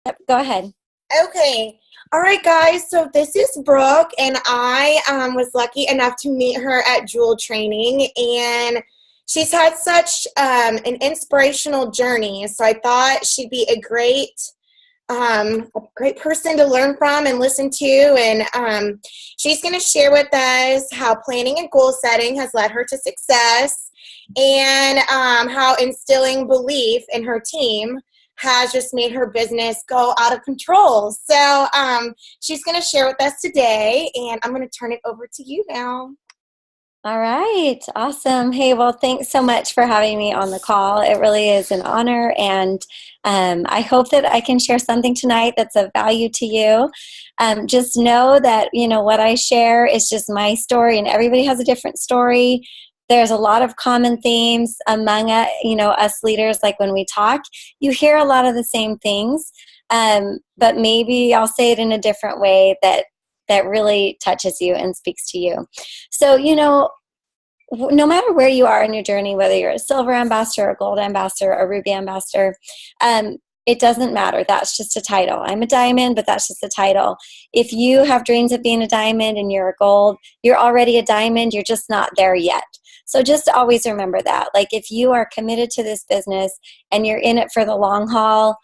Yep, go ahead. Okay. All right, guys. So this is Brooke, and I was lucky enough to meet her at Jewel Training, and she's had such an inspirational journey. So I thought she'd be a great person to learn from and listen to. And she's going to share with us how planning and goal setting has led her to success, and how instilling belief in her team has just made her business go out of control. So she's going to share with us today, and I'm going to turn it over to you now. All right, awesome. Hey, well, thanks so much for having me on the call. It really is an honor, and I hope that I can share something tonight that's of value to you. Just know that, what I share is just my story, and everybody has a different story. There's a lot of common themes among, us leaders. Like when we talk, you hear a lot of the same things, but maybe I'll say it in a different way that really touches you and speaks to you. So, no matter where you are in your journey, whether you're a silver ambassador, a gold ambassador, a ruby ambassador, it doesn't matter. That's just a title. I'm a diamond, but that's just a title. If you have dreams of being a diamond and you're a gold, you're already a diamond. You're just not there yet. So just always remember that. Like if you are committed to this business and you're in it for the long haul,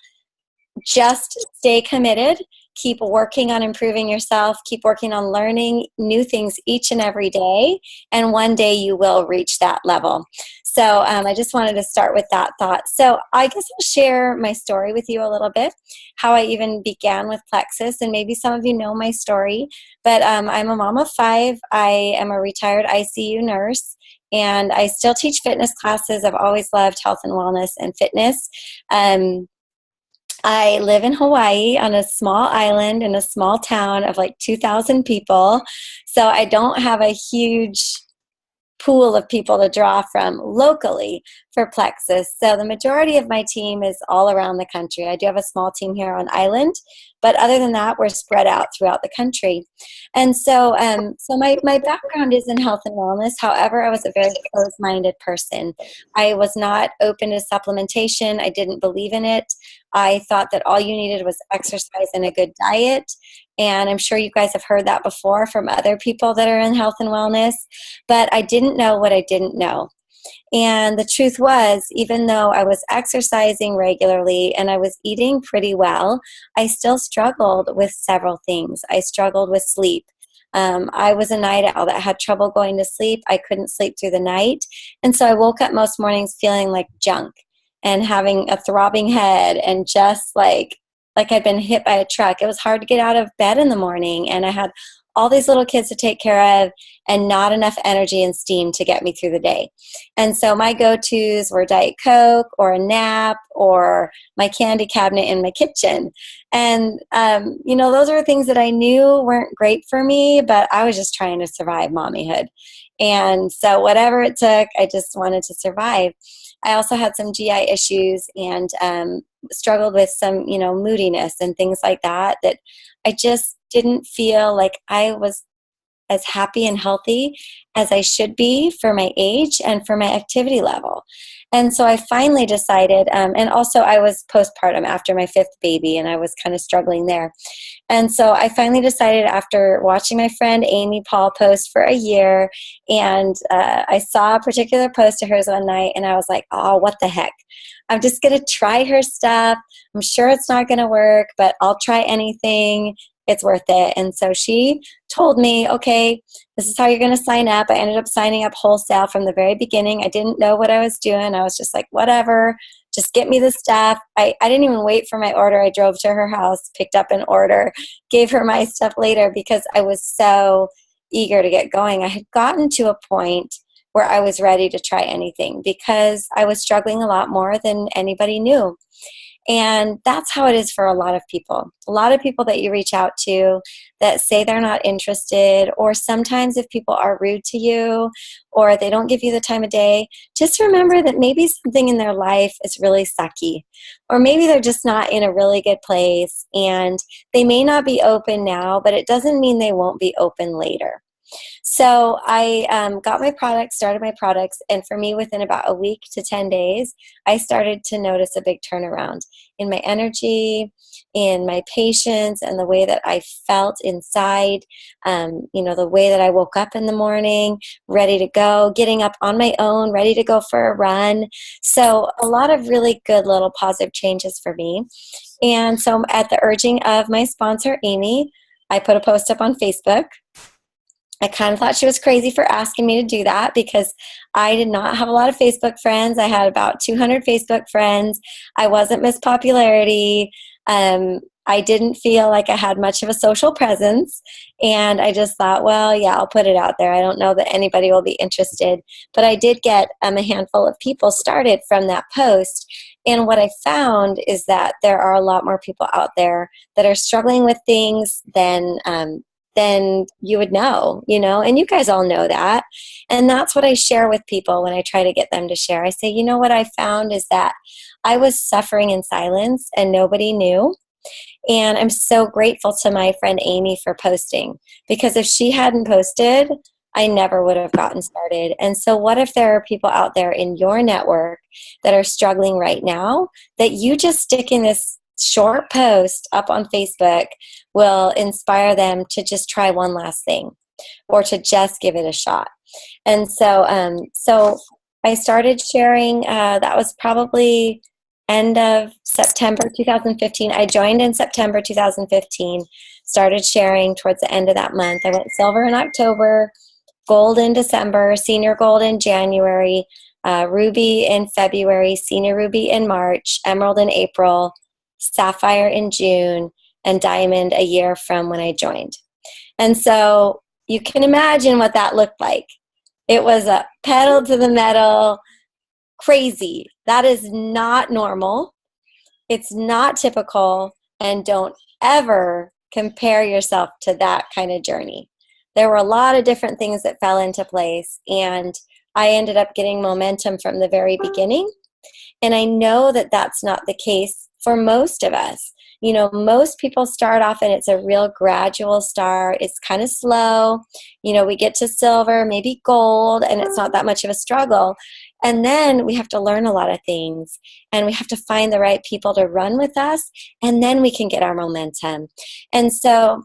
just stay committed. Keep working on improving yourself. Keep working on learning new things each and every day. And one day you will reach that level. So I just wanted to start with that thought. So I guess I'll share my story with you a little bit, how I even began with Plexus. And maybe some of you know my story, but I'm a mom of five. I am a retired ICU nurse. And I still teach fitness classes. I've always loved health and wellness and fitness. I live in Hawaii on a small island in a small town of like 2,000 people. So I don't have a huge pool of people to draw from locally for Plexus. So the majority of my team is all around the country. I do have a small team here on island, but other than that, we're spread out throughout the country. And so my background is in health and wellness. However, I was a very closed-minded person. I was not open to supplementation. I didn't believe in it. I thought that all you needed was exercise and a good diet. And I'm sure you guys have heard that before from other people that are in health and wellness, but I didn't know what I didn't know. And the truth was, even though I was exercising regularly and I was eating pretty well, I still struggled with several things. I struggled with sleep. I was a night owl that had trouble going to sleep. I couldn't sleep through the night. And so I woke up most mornings feeling like junk and having a throbbing head and just like I'd been hit by a truck. It was hard to get out of bed in the morning, and I had all these little kids to take care of and not enough energy and steam to get me through the day. And so my go-tos were Diet Coke or a nap or my candy cabinet in my kitchen. And, those were things that I knew weren't great for me, but I was just trying to survive mommyhood. And so whatever it took, I just wanted to survive. I also had some GI issues and struggled with some, moodiness and things like that, that I just didn't feel like I was as happy and healthy as I should be for my age and for my activity level. And so I finally decided, and also I was postpartum after my fifth baby, and I was kind of struggling there. And so I finally decided after watching my friend Amy Paul post for a year, and I saw a particular post of hers one night, and I was like, oh, what the heck? I'm just going to try her stuff. I'm sure it's not going to work, but I'll try anything. It's worth it. And so she told me, okay, this is how you're going to sign up. I ended up signing up wholesale from the very beginning. I didn't know what I was doing. I was just like, whatever, just get me the stuff. I didn't even wait for my order. I drove to her house, picked up an order, gave her my stuff later because I was so eager to get going. I had gotten to a point where I was ready to try anything because I was struggling a lot more than anybody knew. And that's how it is for a lot of people. A lot of people that you reach out to that say they're not interested, or sometimes if people are rude to you or they don't give you the time of day, just remember that maybe something in their life is really sucky, or maybe they're just not in a really good place and they may not be open now, but it doesn't mean they won't be open later. So I got my products, started my products, and for me, within about a week to 10 days, I started to notice a big turnaround in my energy, in my patience, and the way that I felt inside. The way that I woke up in the morning, ready to go, getting up on my own, ready to go for a run. So a lot of really good little positive changes for me. And so at the urging of my sponsor, Amy, I put a post up on Facebook. I kind of thought she was crazy for asking me to do that because I did not have a lot of Facebook friends. I had about 200 Facebook friends. I wasn't Miss Popularity. I didn't feel like I had much of a social presence. And I just thought, well, yeah, I'll put it out there. I don't know that anybody will be interested. But I did get a handful of people started from that post. And what I found is that there are a lot more people out there that are struggling with things than you would know, and you guys all know that. And that's what I share with people when I try to get them to share. I say, what I found is that I was suffering in silence and nobody knew. And I'm so grateful to my friend Amy for posting, because if she hadn't posted, I never would have gotten started. And so what if there are people out there in your network that are struggling right now, that you just stick in this short post up on Facebook will inspire them to just try one last thing or to just give it a shot. And so I started sharing, that was probably end of September 2015. I joined in September 2015, started sharing towards the end of that month. I went silver in October, gold in December, senior gold in January, ruby in February, senior ruby in March, emerald in April, sapphire in June, and diamond a year from when I joined. And so you can imagine what that looked like. It was a pedal to the metal, crazy. That is not normal. It's not typical, and don't ever compare yourself to that kind of journey. There were a lot of different things that fell into place, and I ended up getting momentum from the very beginning. And I know that that's not the case for most of us. Most people start off and it's a real gradual start. It's kind of slow. We get to silver, maybe gold, and it's not that much of a struggle. And then we have to learn a lot of things, and we have to find the right people to run with us, and then we can get our momentum. And so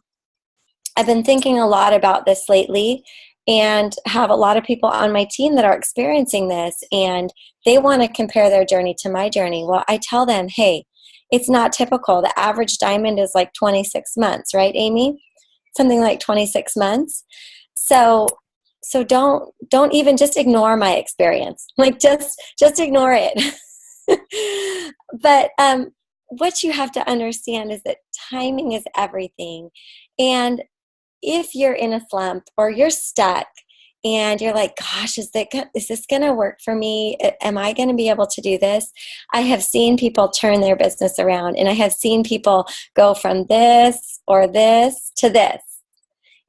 I've been thinking a lot about this lately, and have a lot of people on my team that are experiencing this, and they want to compare their journey to my journey. Well, I tell them, hey, it's not typical. The average diamond is like 26 months, right, Amy? Something like 26 months. So don't even just ignore my experience. Like just ignore it. But what you have to understand is that timing is everything. And if you're in a slump or you're stuck and you're like, gosh, is this going to work for me? Am I going to be able to do this? I have seen people turn their business around, and I have seen people go from this or this to this.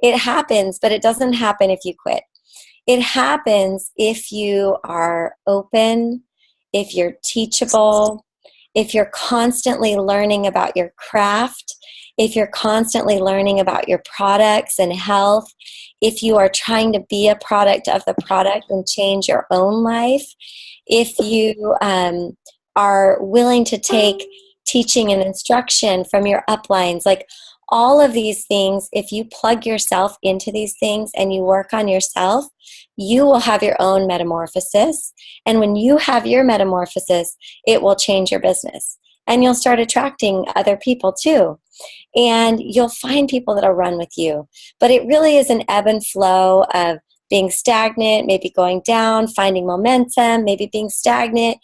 It happens, but it doesn't happen if you quit. It happens if you are open, if you're teachable, if you're constantly learning about your craft, if you're constantly learning about your products and health, if you are trying to be a product of the product and change your own life, if you are willing to take teaching and instruction from your uplines, like all of these things, if you plug yourself into these things and you work on yourself, you will have your own metamorphosis. And when you have your metamorphosis, it will change your business. And you'll start attracting other people too. And you'll find people that'll run with you. But it really is an ebb and flow of being stagnant, maybe going down, finding momentum, maybe being stagnant,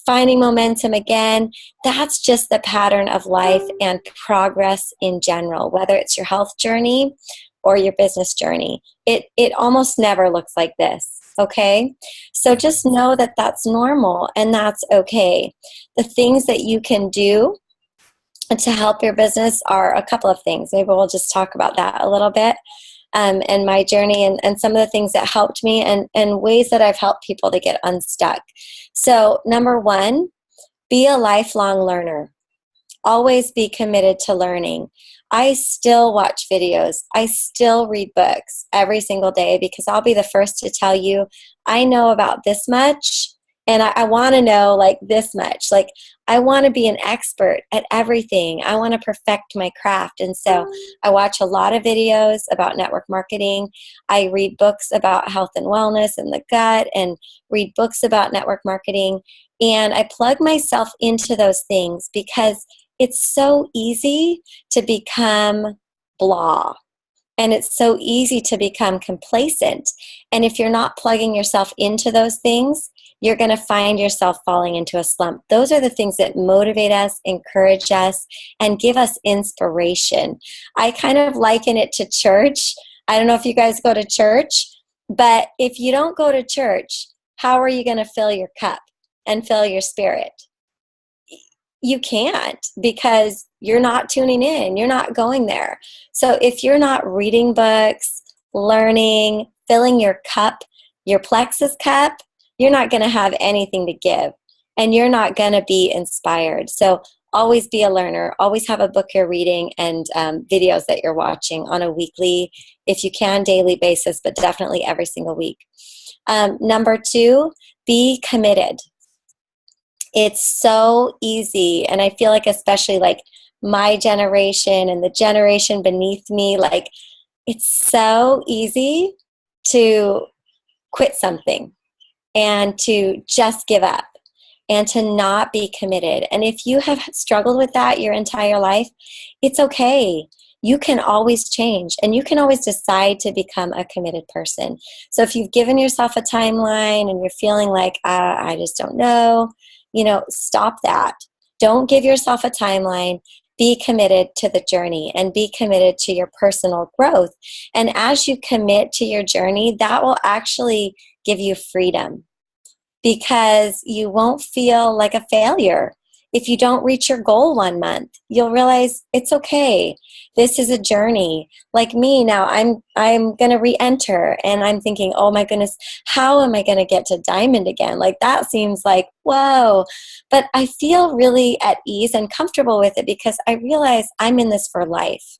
finding momentum again. That's just the pattern of life and progress in general, whether it's your health journey or your business journey. It almost never looks like this. Okay? So just know that that's normal and that's okay. The things that you can do to help your business are a couple of things. Maybe we'll just talk about that a little bit, and my journey and some of the things that helped me and ways that I've helped people to get unstuck. So number one, be a lifelong learner. always be committed to learning. I still watch videos. I still read books every single day because I'll be the first to tell you, I know about this much and I want to know like this much. Like I want to be an expert at everything. I want to perfect my craft. And so I watch a lot of videos about network marketing. I read books about health and wellness and the gut and read books about network marketing. And I plug myself into those things because it's so easy to become blah. And it's so easy to become complacent. And if you're not plugging yourself into those things, you're going to find yourself falling into a slump. Those are the things that motivate us, encourage us, and give us inspiration. I kind of liken it to church. I don't know if you guys go to church, but if you don't go to church, how are you going to fill your cup and fill your spirit? You can't, because you're not tuning in. You're not going there. So if you're not reading books, learning, filling your cup, your plexus cup, you're not going to have anything to give, and you're not going to be inspired. So always be a learner. Always have a book you're reading and videos that you're watching on a weekly, if you can, daily basis, but definitely every single week. Number 2, be committed. It's so easy, and I feel like especially like my generation and the generation beneath me, like it's so easy to quit something and to just give up and to not be committed. And if you have struggled with that your entire life, it's okay. You can always change, and you can always decide to become a committed person. So if you've given yourself a timeline and you're feeling like, I just don't know, stop that. Don't give yourself a timeline. Be committed to the journey and be committed to your personal growth. And as you commit to your journey, that will actually give you freedom, because you won't feel like a failure. If you don't reach your goal one month, you'll realize it's okay. This is a journey. Like me now, I'm going to re-enter, and I'm thinking, oh my goodness, how am I going to get to diamond again? Like that seems like, whoa. But I feel really at ease and comfortable with it because I realize I'm in this for life.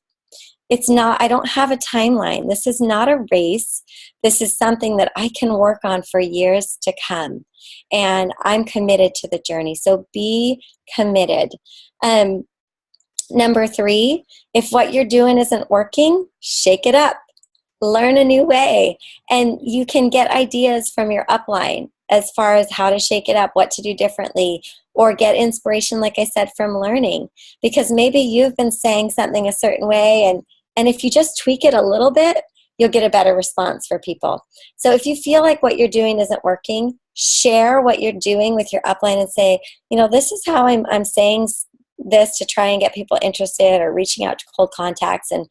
It's not, I don't have a timeline. This is not a race. This is something that I can work on for years to come. And I'm committed to the journey. So be committed. Number 3, if what you're doing isn't working, shake it up. Learn a new way. And you can get ideas from your upline as far as how to shake it up, what to do differently, or get inspiration, like I said, from learning. Because maybe you've been saying something a certain way, and if you just tweak it a little bit, you'll get a better response for people. So if you feel like what you're doing isn't working, share what you're doing with your upline and say, this is how I'm saying this to try and get people interested, or reaching out to cold contacts, and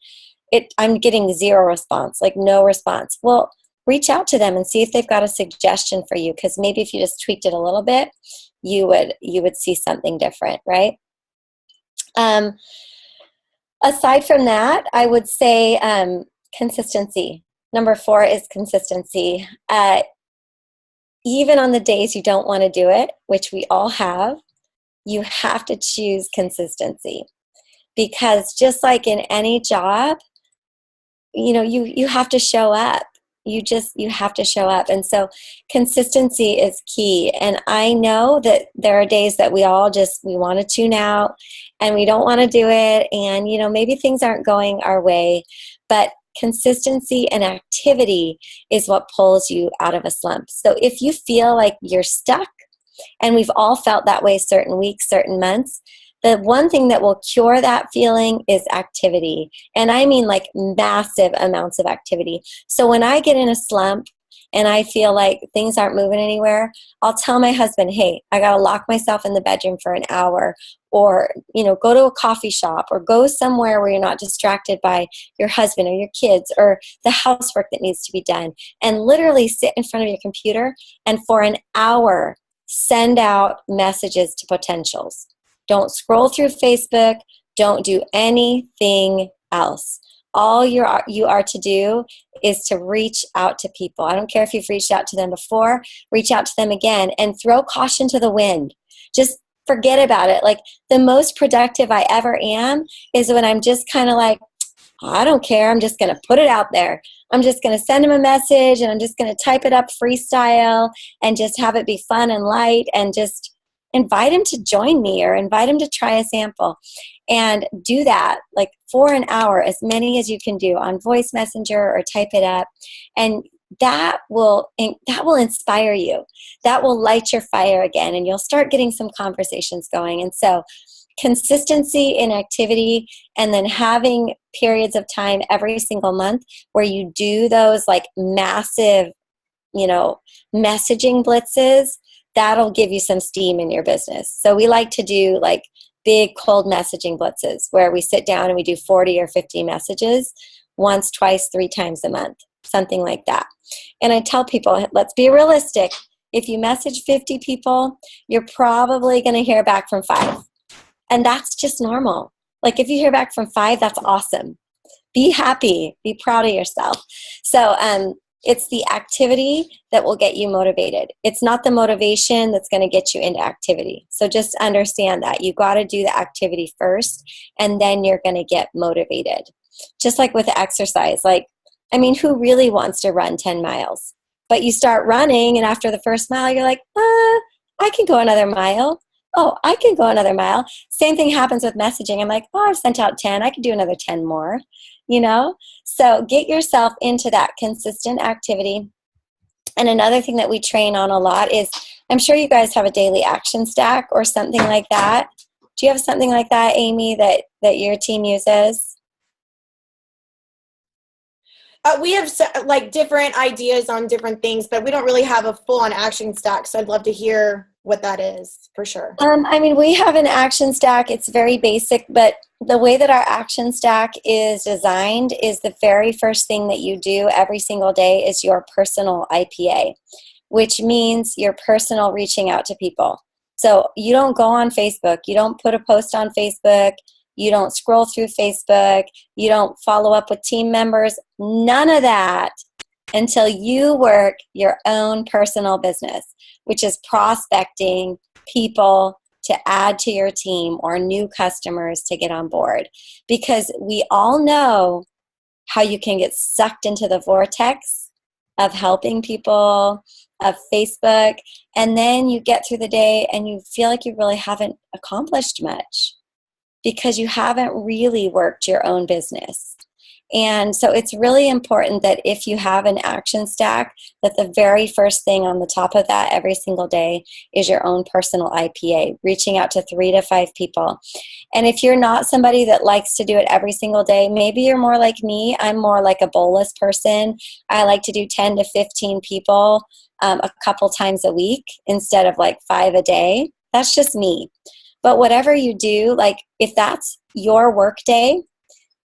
I'm getting 0 response, like no response. Well, reach out to them and see if they've got a suggestion for you, because maybe if you just tweaked it a little bit, you would see something different, right? Aside from that, I would say consistency. Number 4 is consistency. Even on the days you don't want to do it, which we all have, you have to choose consistency. Because just like in any job, you have to show up. You have to show up. And so consistency is key. And I know that there are days that we want to tune out and we don't want to do it. And, maybe things aren't going our way, but consistency and activity is what pulls you out of a slump. So if you feel like you're stuck, and we've all felt that way certain weeks, certain months, the one thing that will cure that feeling is activity. And I mean like massive amounts of activity. So when I get in a slump and I feel like things aren't moving anywhere, I'll tell my husband, hey, I got to lock myself in the bedroom for an hour, or, go to a coffee shop, or go somewhere where you're not distracted by your husband or your kids or the housework that needs to be done, and literally sit in front of your computer and for an hour send out messages to potentials. Don't scroll through Facebook. Don't do anything else. All you are to do is to reach out to people. I don't care if you've reached out to them before, reach out to them again, and throw caution to the wind. Just forget about it. Like the most productive I ever am is when I'm just kind of like, I don't care. I'm just going to put it out there. I'm just going to send him a message and I'm just going to type it up freestyle and just have it be fun and light and just invite him to join me or invite him to try a sample and do that like for an hour, as many as you can do on voice messenger or type it up. And that will inspire you. That will light your fire again and you'll start getting some conversations going. And so consistency in activity and then having periods of time every single month where you do those like massive, messaging blitzes, that'll give you some steam in your business. So we like to do like big cold messaging blitzes where we sit down and we do 40 or 50 messages once, twice, 3 times a month, something like that. And I tell people, let's be realistic. If you message 50 people, you're probably going to hear back from 5. And that's just normal. Like if you hear back from 5, that's awesome. Be happy, be proud of yourself. So it's the activity that will get you motivated. It's not the motivation that's going to get you into activity. So just understand that. You got to do the activity first, and then you're going to get motivated. Just like with exercise. Who really wants to run 10 miles? But you start running, and after the first mile, you're like, I can go another mile. Oh, I can go another mile. Same thing happens with messaging. I'm like, I've sent out 10. I could do another 10 more, So get yourself into that consistent activity. And another thing that we train on a lot is, I'm sure you guys have a daily action stack or something like that. Do you have something like that, Amy, that your team uses? We have different ideas on different things, but we don't really have a full-on action stack. So I'd love to hear what that is for sure. We have an action stack. It's very basic, but the way that our action stack is designed is the very first thing that you do every single day is your personal IPA, which means your personal reaching out to people. So you don't go on Facebook. You don't put a post on Facebook. You don't scroll through Facebook. You don't follow up with team members. None of that until you work your own personal business, which is prospecting people to add to your team or new customers to get on board. Because we all know how you can get sucked into the vortex of helping people, of Facebook, and then you get through the day and you feel like you really haven't accomplished much, because you haven't really worked your own business. And so it's really important that if you have an action stack, that the very first thing on the top of that every single day is your own personal IPA, reaching out to 3 to 5 people. And if you're not somebody that likes to do it every single day, maybe you're more like me. I'm more like a bolus person. I like to do 10 to 15 people a couple times a week instead of 5 a day. That's just me. But whatever you do, if that's your work day,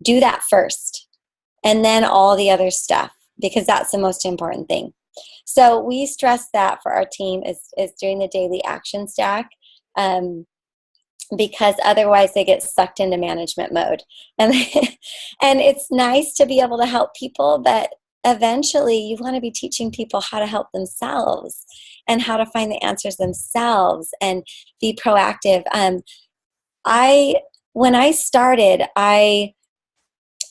do that first. And then all the other stuff, because that's the most important thing. So we stress that for our team is doing the daily action stack, because otherwise they get sucked into management mode. And it's nice to be able to help people, but eventually you want to be teaching people how to help themselves and how to find the answers themselves and be proactive. When I started, I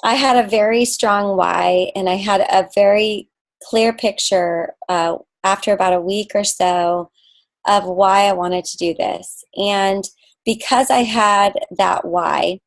had a very strong why, and I had a very clear picture after about a week or so of why I wanted to do this. And because I had that why,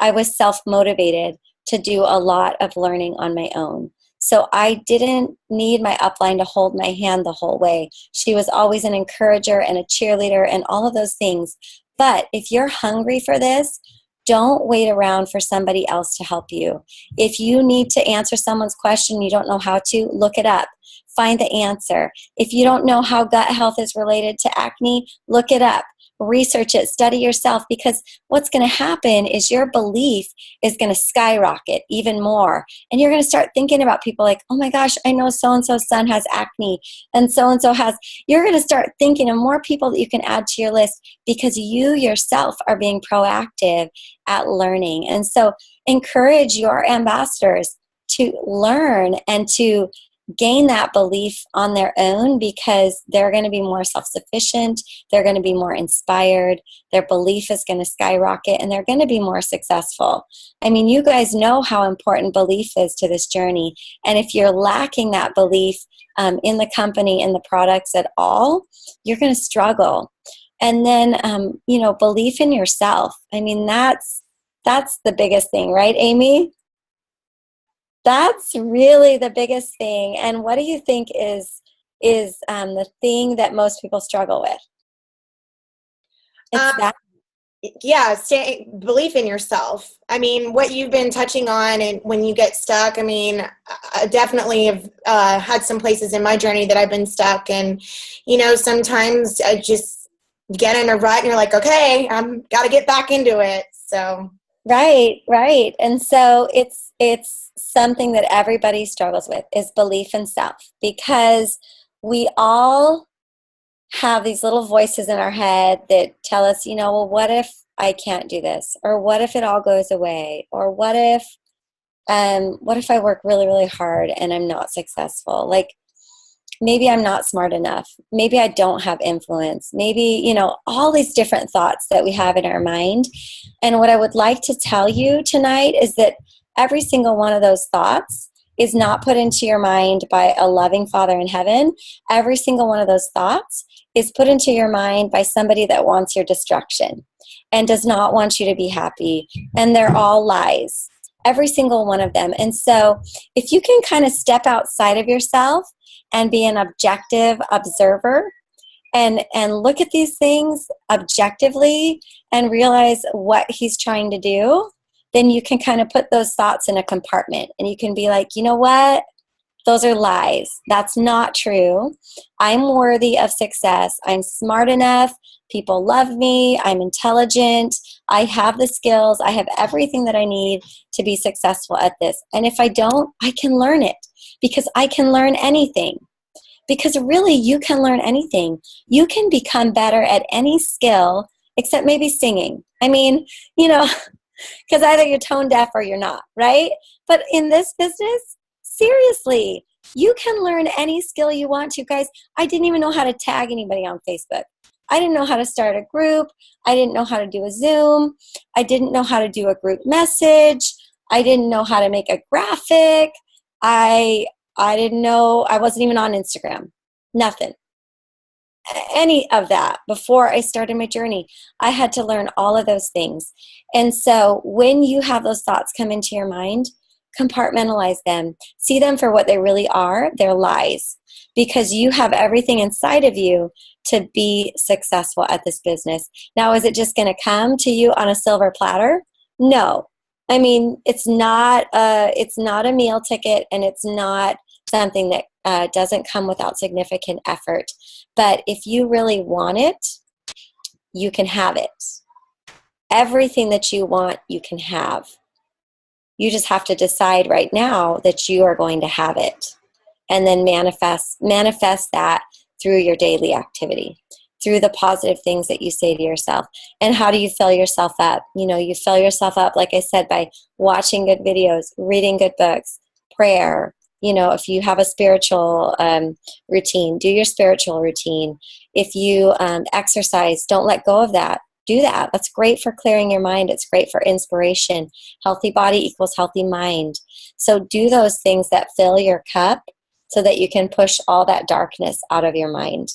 I was self-motivated to do a lot of learning on my own. So I didn't need my upline to hold my hand the whole way. She was always an encourager and a cheerleader and all of those things. But if you're hungry for this, don't wait around for somebody else to help you. If you need to answer someone's question, you don't know how to, look it up. Find the answer. If you don't know how gut health is related to acne, look it up. Research it, study yourself, because what's going to happen is your belief is going to skyrocket even more. And you're going to start thinking about people like, oh my gosh, I know so-and-so's son has acne and so-and-so has. You're going to start thinking of more people that you can add to your list because you yourself are being proactive at learning. And so encourage your ambassadors to learn and to gain that belief on their own because they're going to be more self-sufficient, they're going to be more inspired, their belief is going to skyrocket, and they're going to be more successful. I mean, you guys know how important belief is to this journey, and if you're lacking that belief in the company, in the products at all, you're going to struggle. And then, belief in yourself. I mean, that's the biggest thing, right, Amy? That's really the biggest thing. And what do you think is the thing that most people struggle with? It's Um, that. yeah, belief in yourself. I mean, what you've been touching on, and when you get stuck, I mean, I definitely have had some places in my journey that I've been stuck, and sometimes I just get in a rut, and you're like, okay, I'm got to get back into it. So Right. And so it's something that everybody struggles with is belief in self, because we all have these little voices in our head that tell us, well, what if I can't do this? Or what if it all goes away? Or what if I work really, really hard and I'm not successful? Like, maybe I'm not smart enough. Maybe I don't have influence. Maybe, all these different thoughts that we have in our mind. And what I would like to tell you tonight is that every single one of those thoughts is not put into your mind by a loving Father in heaven. Every single one of those thoughts is put into your mind by somebody that wants your destruction and does not want you to be happy. And they're all lies, every single one of them. And so if you can kind of step outside of yourself and be an objective observer and look at these things objectively and realize what he's trying to do, then you can kind of put those thoughts in a compartment and you can be like, you know what? Those are lies. That's not true. I'm worthy of success. I'm smart enough. People love me. I'm intelligent. I have the skills. I have everything that I need to be successful at this. And if I don't, I can learn it, because I can learn anything. Because really, you can learn anything. You can become better at any skill except maybe singing. I mean, because either you're tone deaf or you're not, right? But in this business, seriously, you can learn any skill you want to. Guys, I didn't even know how to tag anybody on Facebook. I didn't know how to start a group. I didn't know how to do a Zoom. I didn't know how to do a group message. I didn't know how to make a graphic. I didn't know. I wasn't even on Instagram. Nothing. Any of that before I started my journey. I had to learn all of those things. And so when you have those thoughts come into your mind, compartmentalize them. See them for what they really are. They're lies. Because you have everything inside of you to be successful at this business. Now, is it just going to come to you on a silver platter? No. I mean, it's not a meal ticket, and it's not something that doesn't come without significant effort. But if you really want it, you can have it. Everything that you want, you can have. You just have to decide right now that you are going to have it, and then manifest that through your daily activity, through the positive things that you say to yourself. And how do you fill yourself up? You fill yourself up, like I said, by watching good videos, reading good books, prayer. If you have a spiritual routine, do your spiritual routine. If you exercise, don't let go of that. Do that. That's great for clearing your mind. It's great for inspiration. Healthy body equals healthy mind. So do those things that fill your cup so that you can push all that darkness out of your mind.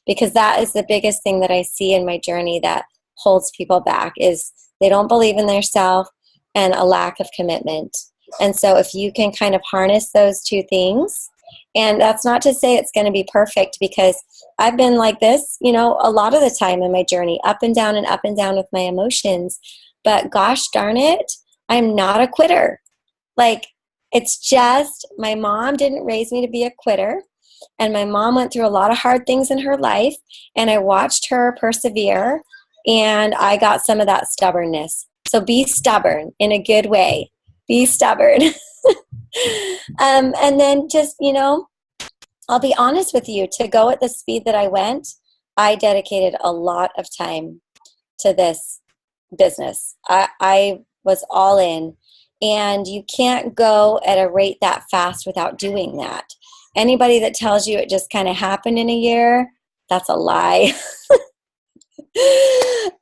Because that is the biggest thing that I see in my journey that holds people back, is they don't believe in themselves and a lack of commitment. And so if you can kind of harness those two things, and that's not to say it's going to be perfect, because I've been like this, a lot of the time in my journey, up and down with my emotions. But gosh darn it, I'm not a quitter. Like, it's just, my mom didn't raise me to be a quitter. And my mom went through a lot of hard things in her life, and I watched her persevere, and I got some of that stubbornness. So be stubborn in a good way. Be stubborn. And then just, I'll be honest with you, to go at the speed that I went, I dedicated a lot of time to this business. I was all in. And you can't go at a rate that fast without doing that. Anybody that tells you it just kind of happened in a year, that's a lie.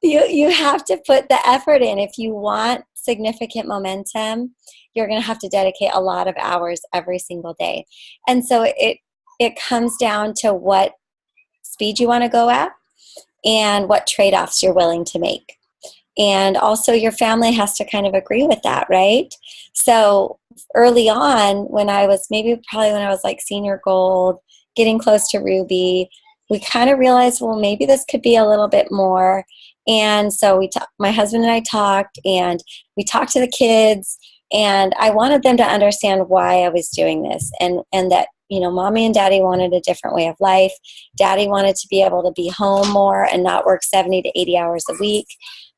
You have to put the effort in. If you want significant momentum, you're going to have to dedicate a lot of hours every single day. And so it comes down to what speed you want to go at and what trade-offs you're willing to make. And also your family has to kind of agree with that, right? So early on, when I was probably when I was like senior gold, getting close to Ruby, we kind of realized, well, maybe this could be a little bit more. And so my husband and I talked, and we talked to the kids, and I wanted them to understand why I was doing this, and that, mommy and daddy wanted a different way of life. Daddy wanted to be able to be home more and not work 70 to 80 hours a week.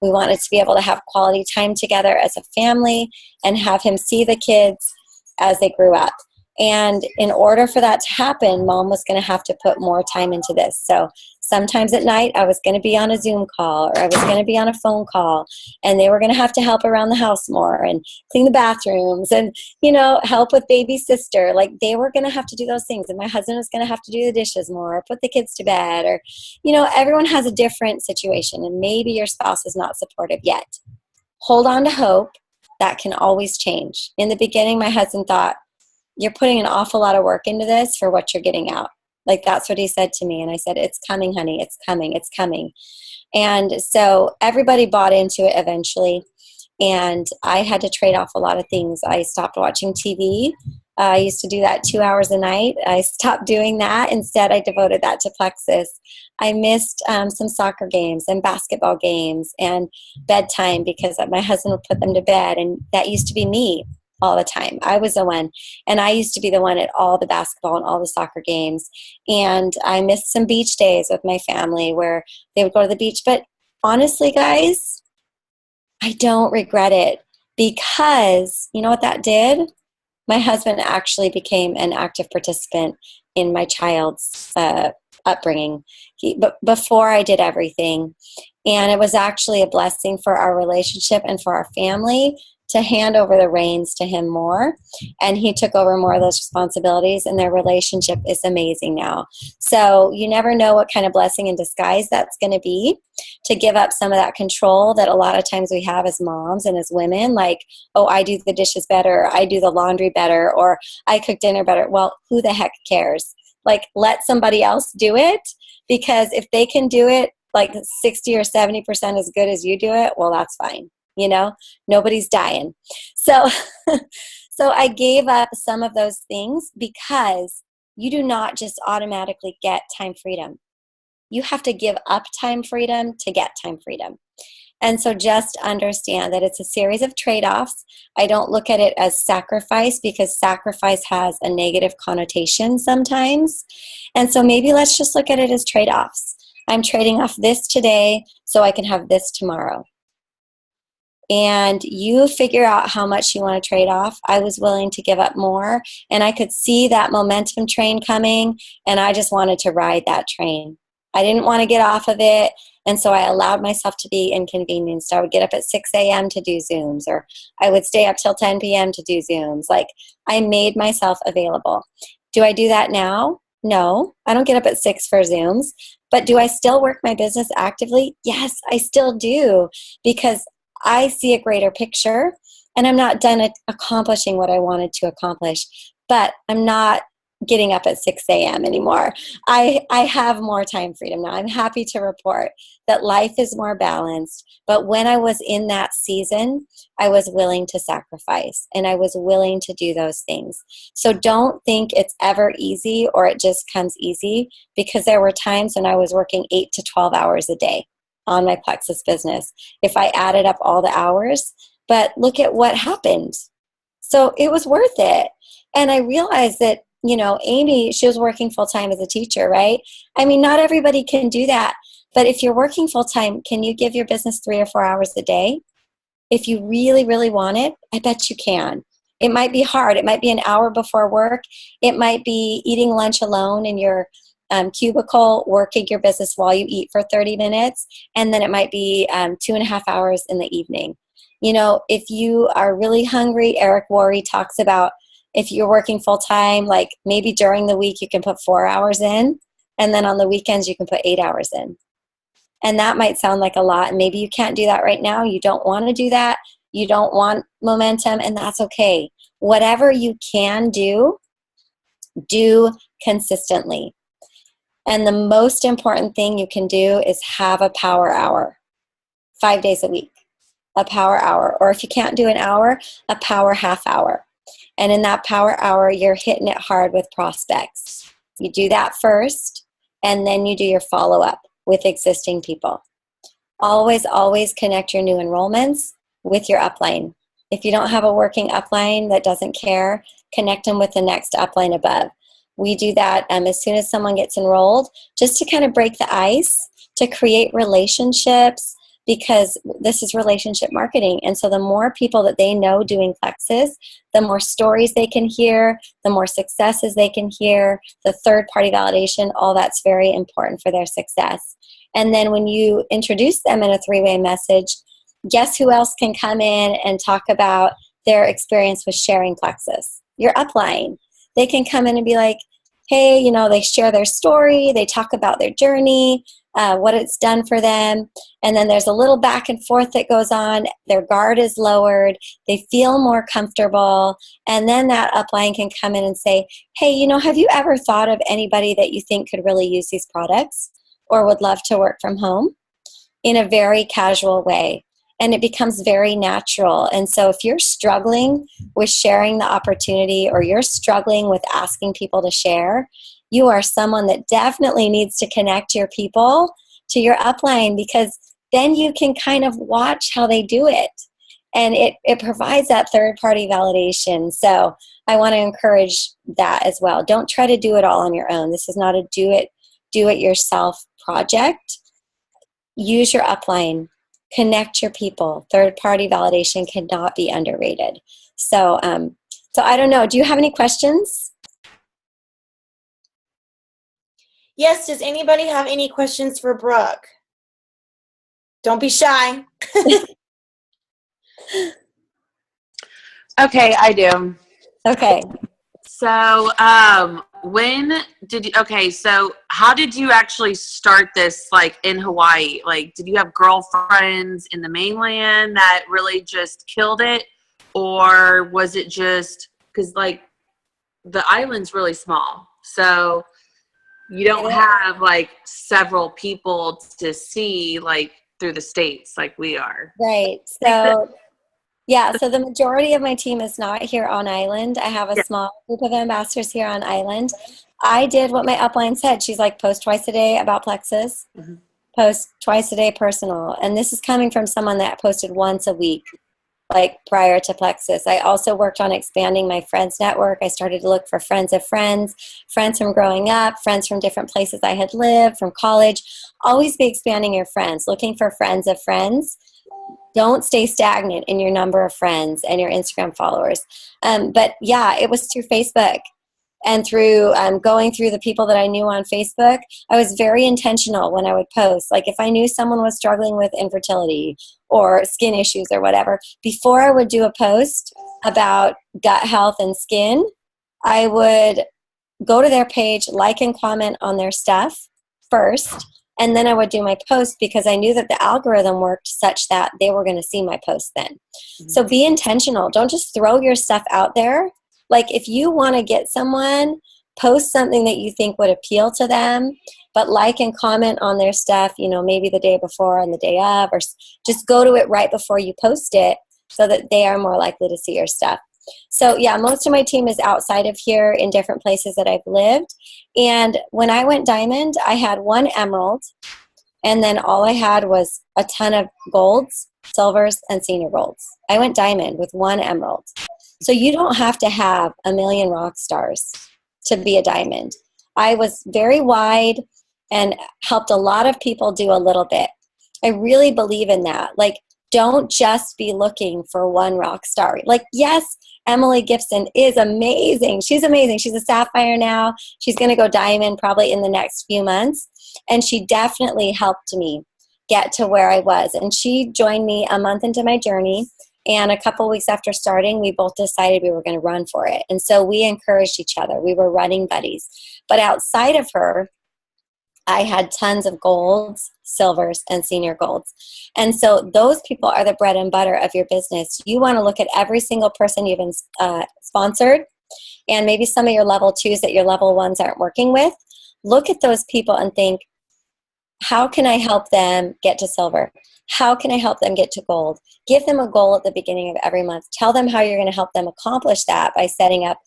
We wanted to be able to have quality time together as a family and have him see the kids as they grew up. And in order for that to happen, Mom was going to have to put more time into this. So sometimes at night I was going to be on a Zoom call, or I was going to be on a phone call, and they were going to have to help around the house more and clean the bathrooms and, help with baby sister. Like, they were going to have to do those things. And my husband was going to have to do the dishes more, or put the kids to bed, or, everyone has a different situation, and maybe your spouse is not supportive yet. Hold on to hope. That can always change. In the beginning, my husband thought, you're putting an awful lot of work into this for what you're getting out. Like, that's what he said to me. And I said, it's coming, honey. It's coming. It's coming. And so everybody bought into it eventually. And I had to trade off a lot of things. I stopped watching TV. I used to do that 2 hours a night. I stopped doing that. Instead, I devoted that to Plexus. I missed some soccer games and basketball games and bedtime because my husband would put them to bed. And that used to be me all the time. I was the one. And I used to be the one at all the basketball and all the soccer games. And I missed some beach days with my family where they would go to the beach. But honestly, guys, I don't regret it, because you know what that did? My husband actually became an active participant in my child's upbringing. But before I did everything. And it was actually a blessing for our relationship and for our family to hand over the reins to him more. And he took over more of those responsibilities, and their relationship is amazing now. So you never know what kind of blessing in disguise that's going to be, to give up some of that control that a lot of times we have as moms and as women, like, oh, I do the dishes better, I do the laundry better, or I cook dinner better. Well, who the heck cares? Like, let somebody else do it, because if they can do it like 60 or 70% as good as you do it, well, that's fine. Nobody's dying. So, so I gave up some of those things, because you do not just automatically get time freedom. You have to give up time freedom to get time freedom. And so just understand that it's a series of trade-offs. I don't look at it as sacrifice, because sacrifice has a negative connotation sometimes. And so maybe let's just look at it as trade-offs. I'm trading off this today so I can have this tomorrow. And you figure out how much you want to trade off. I was willing to give up more, and I could see that momentum train coming, and I just wanted to ride that train. I didn't want to get off of it, and so I allowed myself to be inconvenienced. I would get up at 6 a.m. to do Zooms, or I would stay up till 10 p.m. to do Zooms. Like, I made myself available. Do I do that now? No, I don't get up at 6 for Zooms. But do I still work my business actively? Yes, I still do, because I see a greater picture, and I'm not done accomplishing what I wanted to accomplish, but I'm not getting up at 6 a.m. anymore. I have more time freedom now. I'm happy to report that life is more balanced, but when I was in that season, I was willing to sacrifice, and I was willing to do those things. So don't think it's ever easy, or it just comes easy, because there were times when I was working 8 to 12 hours a day on my Plexus business, if I added up all the hours. But look at what happened. So it was worth it. And I realized that, Amy, she was working full-time as a teacher, right? I mean, not everybody can do that. But if you're working full-time, can you give your business 3 or 4 hours a day? If you really, really want it, I bet you can. It might be hard. It might be an hour before work. It might be eating lunch alone in your cubicle, working your business while you eat for 30 minutes. And then it might be 2.5 hours in the evening. If you are really hungry, Eric Worre talks about if you're working full time, like maybe during the week you can put 4 hours in, and then on the weekends you can put 8 hours in. And that might sound like a lot, and maybe you can't do that right now. You don't want to do that. You don't want momentum, and that's okay. Whatever you can do, do consistently. And the most important thing you can do is have a power hour, 5 days a week, a power hour. Or if you can't do an hour, a power half hour. And in that power hour, you're hitting it hard with prospects. You do that first, and then you do your follow-up with existing people. Always, always connect your new enrollments with your upline. If you don't have a working upline that doesn't care, connect them with the next upline above. We do that as soon as someone gets enrolled, just to kind of break the ice, to create relationships, because this is relationship marketing. And so the more people that they know doing Plexus, the more stories they can hear, the more successes they can hear, the third-party validation, all that's very important for their success. And then when you introduce them in a three-way message, guess who else can come in and talk about their experience with sharing Plexus? Your upline. They can come in and be like, hey, they share their story, they talk about their journey, what it's done for them, and then there's a little back and forth that goes on. Their guard is lowered, they feel more comfortable, and then that upline can come in and say, hey, have you ever thought of anybody that you think could really use these products or would love to work from home? In a very casual way. And it becomes very natural. And so if you're struggling with sharing the opportunity, or you're struggling with asking people to share, you are someone that definitely needs to connect your people to your upline, because then you can kind of watch how they do it. And it provides that third-party validation. So I want to encourage that as well. Don't try to do it all on your own. This is not a do-it-yourself project. Use your upline. Connect your people. Third-party validation cannot be underrated. So I don't know. Do you have any questions? Yes. Does anybody have any questions for Brooke? Don't be shy. Okay, I do. Okay. So, so how did you actually start this, like, in Hawaii? Like, did you have girlfriends in the mainland that really just killed it? Or was it just, because, like, the island's really small, so you don't have, like, several people to see, like, through the States like we are. Right. So yeah, so the majority of my team is not here on island. I have a small group of ambassadors here on island. I did what my upline said. She's like, post twice a day about Plexus, post twice a day personal. And this is coming from someone that posted once a week, like prior to Plexus. I also worked on expanding my friends network. I started to look for friends of friends, friends from growing up, friends from different places I had lived, from college. Always be expanding your friends, looking for friends of friends. Don't stay stagnant in your number of friends and your Instagram followers. But yeah, it was through Facebook and through going through the people that I knew on Facebook. I was very intentional when I would post. Like if I knew someone was struggling with infertility or skin issues or whatever, before I would do a post about gut health and skin, I would go to their page, like and comment on their stuff first. And then I would do my post, because I knew that the algorithm worked such that they were going to see my post then. So be intentional. Don't just throw your stuff out there. Like if you want to get someone, post something that you think would appeal to them, but like and comment on their stuff, maybe the day before and the day of, or just go to it right before you post it so that they are more likely to see your stuff. So yeah, most of my team is outside of here in different places that I've lived. And when I went diamond, I had one emerald, and then all I had was a ton of golds, silvers, and senior golds. I went diamond with one emerald. So you don't have to have a million rock stars to be a diamond. I was very wide and helped a lot of people do a little bit. I really believe in that. Like, don't just be looking for one rock star. Like, yes, Emily Gibson is amazing. She's amazing. She's a sapphire now. She's going to go diamond probably in the next few months. And she definitely helped me get to where I was. And she joined me a month into my journey. And a couple weeks after starting, we both decided we were going to run for it. And so we encouraged each other. We were running buddies. But outside of her, I had tons of golds, silvers, and senior golds. And so those people are the bread and butter of your business. You want to look at every single person you've sponsored, and maybe some of your level 2s that your level 1s aren't working with. Look at those people and think, how can I help them get to silver? How can I help them get to gold? Give them a goal at the beginning of every month. Tell them how you're going to help them accomplish that by setting up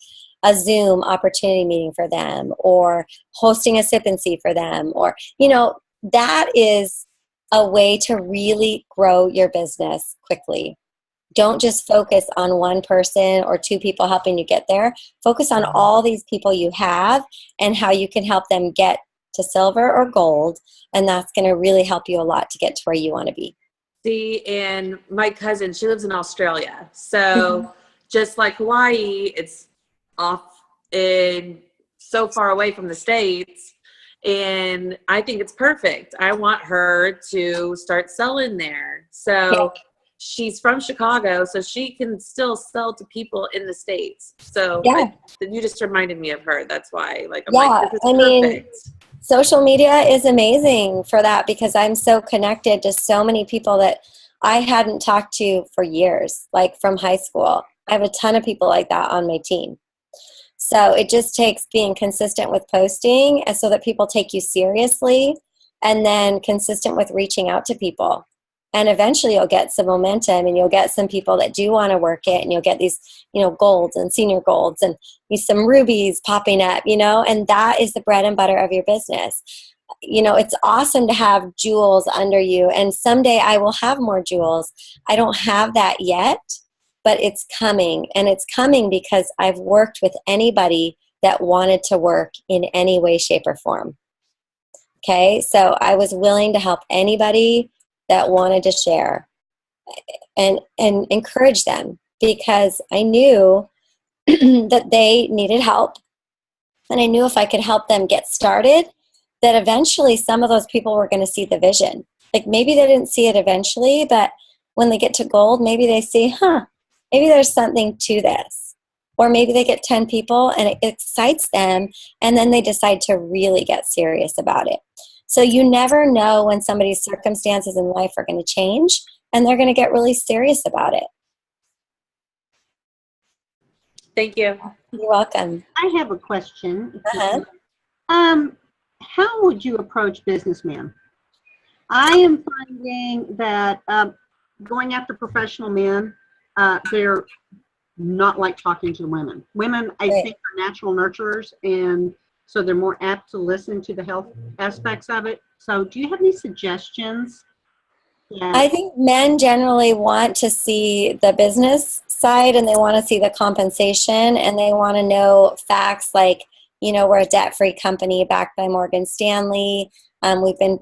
a Zoom opportunity meeting for them, or hosting a sip and see for them, or, that is a way to really grow your business quickly. Don't just focus on one person or 2 people helping you get there. Focus on all these people you have and how you can help them get to silver or gold, and that's going to really help you a lot to get to where you want to be. See, and my cousin, she lives in Australia. So just like Hawaii, it's off and so far away from the States. And I think it's perfect. I want her to start selling there. So she's from Chicago, so she can still sell to people in the States. So you just reminded me of her. That's why. Like, I'm like, this is perfect. Social media is amazing for that, because I'm so connected to so many people that I hadn't talked to for years, like from high school. I have a ton of people like that on my team. So it just takes being consistent with posting, and so that people take you seriously, and then consistent with reaching out to people. And eventually you'll get some momentum, and you'll get some people that do want to work it, and you'll get these, golds and senior golds and some rubies popping up, and that is the bread and butter of your business. It's awesome to have jewels under you, and someday I will have more jewels. I don't have that yet, but it's coming, and it's coming because I've worked with anybody that wanted to work in any way, shape, or form. Okay, so I was willing to help anybody that wanted to share and encourage them, because I knew that they needed help, and I knew if I could help them get started, that eventually some of those people were going to see the vision. Like, maybe they didn't see it eventually, but when they get to gold, maybe they see, maybe there's something to this. Or maybe they get 10 people and it excites them, and then they decide to really get serious about it. So you never know when somebody's circumstances in life are going to change, and they're going to get really serious about it. Thank you. You're welcome. I have a question. Uh-huh. How would you approach businessmen? I am finding that going after professional men, they're not like talking to women. Women, I think, are natural nurturers, and so they're more apt to listen to the health aspects of it. So do you have any suggestions? I think men generally want to see the business side, and they want to see the compensation, and they want to know facts like, we're a debt-free company backed by Morgan Stanley. We've been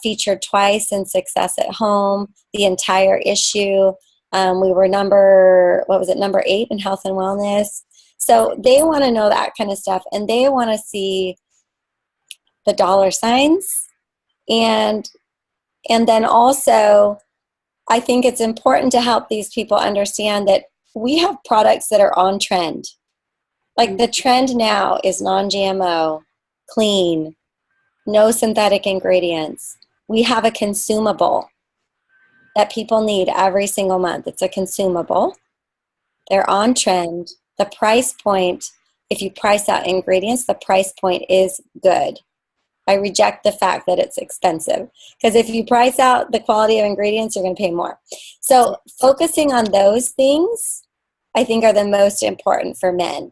featured twice in Success at Home, the entire issue. We were number 8 in health and wellness. So they want to know that kind of stuff, and they want to see the dollar signs. And then also, I think it's important to help these people understand that we have products that are on trend. Like, the trend now is non-GMO, clean, no synthetic ingredients. We have a consumable that people need every single month. It's a consumable. They're on trend. The price point, if you price out ingredients, the price point is good. I reject the fact that it's expensive, because if you price out the quality of ingredients, you're going to pay more. So focusing on those things, I think, are the most important for men.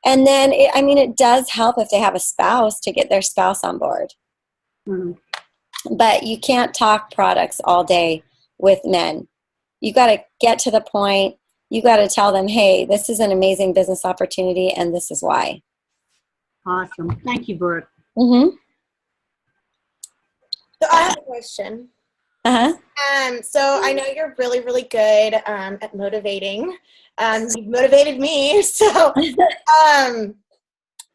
And then, it does help if they have a spouse to get their spouse on board. Mm-hmm. But you can't talk products all day with men. You got to get to the point. You got to tell them, hey, this is an amazing business opportunity, and this is why. Awesome. Thank you, Brooke. Mm-hmm. So I have a question. Uh-huh. So I know you're really, really good at motivating. You've motivated me. So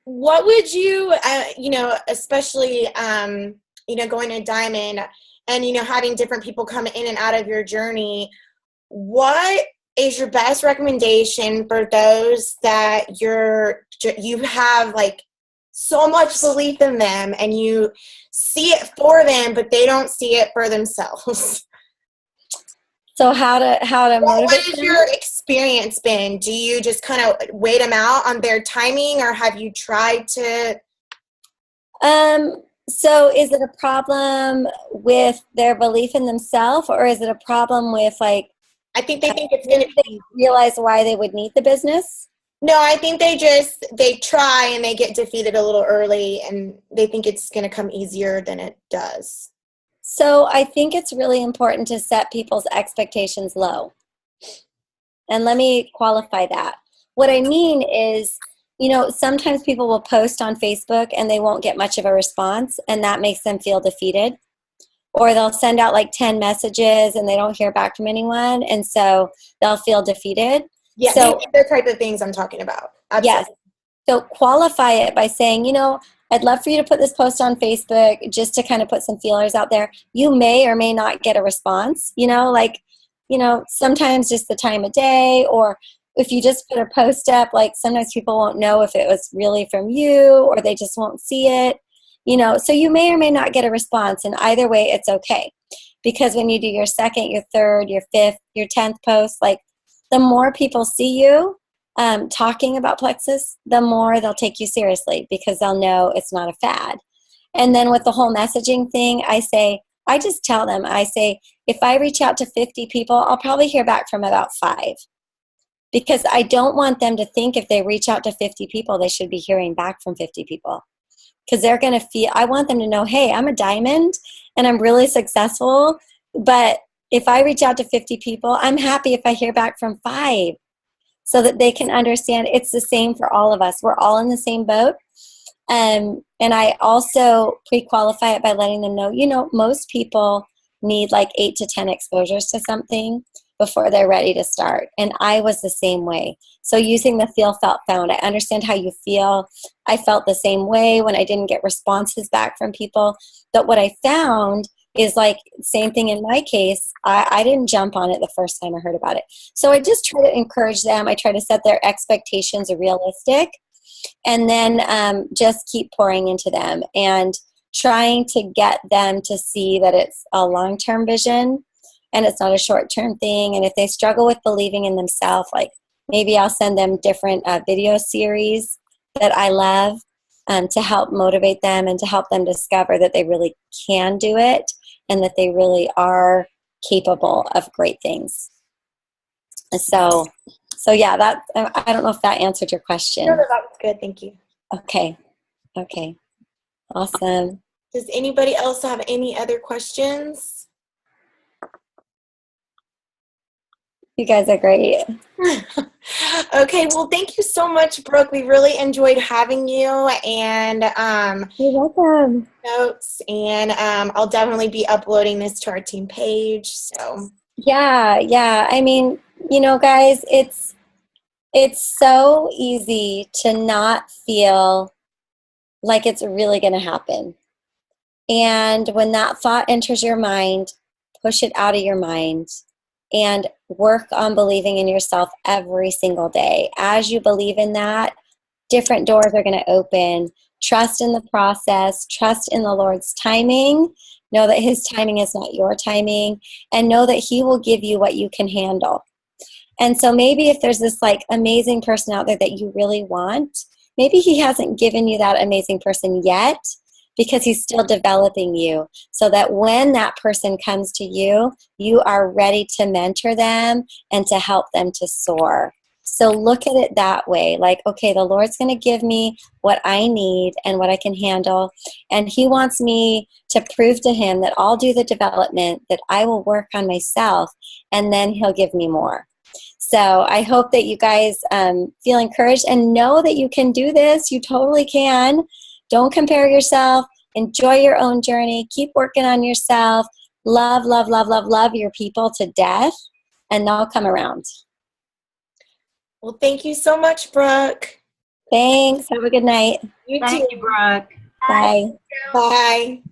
what would you, especially, going to Diamond and, having different people come in and out of your journey, what is your best recommendation for those that you have like so much belief in them and you see it for them, but they don't see it for themselves? So how to motivate What has them? your experience been? Do you just kind of wait them out on their timing, or have you tried to? So is it a problem with their belief in themselves, or is it a problem with like, I think they think it's going to be. realize why they would need the business? No, I think they try and they get defeated a little early, and they think it's going to come easier than it does. So I think it's really important to set people's expectations low. And let me qualify that. What I mean is, sometimes people will post on Facebook and they won't get much of a response, and that makes them feel defeated. Or they'll send out like 10 messages and they don't hear back from anyone, and so they'll feel defeated. Yeah, so these are the type of things I'm talking about. Absolutely. Yes. So qualify it by saying, I'd love for you to put this post on Facebook just to kind of put some feelers out there. You may or may not get a response, sometimes just the time of day, or if you just put a post up, like sometimes people won't know if it was really from you or they just won't see it, so you may or may not get a response, and either way, it's okay. Because when you do your second, your third, your fifth, your 10th post, like the more people see you talking about plexus, the more they'll take you seriously because they'll know it's not a fad. And then with the whole messaging thing, I just tell them, if I reach out to 50 people, I'll probably hear back from about 5. Because I don't want them to think if they reach out to 50 people, they should be hearing back from 50 people. Because they're going to feel, I want them to know, hey, I'm a diamond and I'm really successful. But if I reach out to 50 people, I'm happy if I hear back from 5. So that they can understand it's the same for all of us. We're all in the same boat. And I also pre-qualify it by letting them know, most people need like 8 to 10 exposures to something before they're ready to start. And I was the same way. So using the feel, felt, found, I understand how you feel. I felt the same way when I didn't get responses back from people. But what I found is like same thing in my case. I didn't jump on it the first time I heard about it. So I just try to encourage them. I try to set their expectations realistic, and then just keep pouring into them and trying to get them to see that it's a long-term vision and it's not a short-term thing. And if they struggle with believing in themselves, like maybe I'll send them different video series that I love to help motivate them and to help them discover that they really can do it and that they really are capable of great things. So yeah, that, I don't know if that answered your question. No, that was good. Thank you. Okay. Awesome. Does anybody else have any other questions? You guys are great. Okay, well, thank you so much, Brooke. We really enjoyed having you, and You're welcome. notes, and I'll definitely be uploading this to our team page. So Yeah. I mean, guys, it's so easy to not feel like it's really going to happen. And when that thought enters your mind, push it out of your mind and work on believing in yourself every single day. As you believe in that, different doors are going to open. Trust in the process. Trust in the Lord's timing. Know that His timing is not your timing, and know that He will give you what you can handle. And so maybe if there's this like amazing person out there that you really want, maybe He hasn't given you that amazing person yet, because He's still developing you so that when that person comes to you, you are ready to mentor them and to help them to soar. So look at it that way, like, okay, the Lord's going to give me what I need and what I can handle, and He wants me to prove to Him that I'll do the development, that I will work on myself, and then He'll give me more. So I hope that you guys feel encouraged and know that you can do this. You totally can. Don't compare yourself. Enjoy your own journey. Keep working on yourself. Love your people to death, and they'll come around. well, thank you so much, Brooke. Thanks. Have a good night. You Thank too. you, Brooke. Bye. Bye.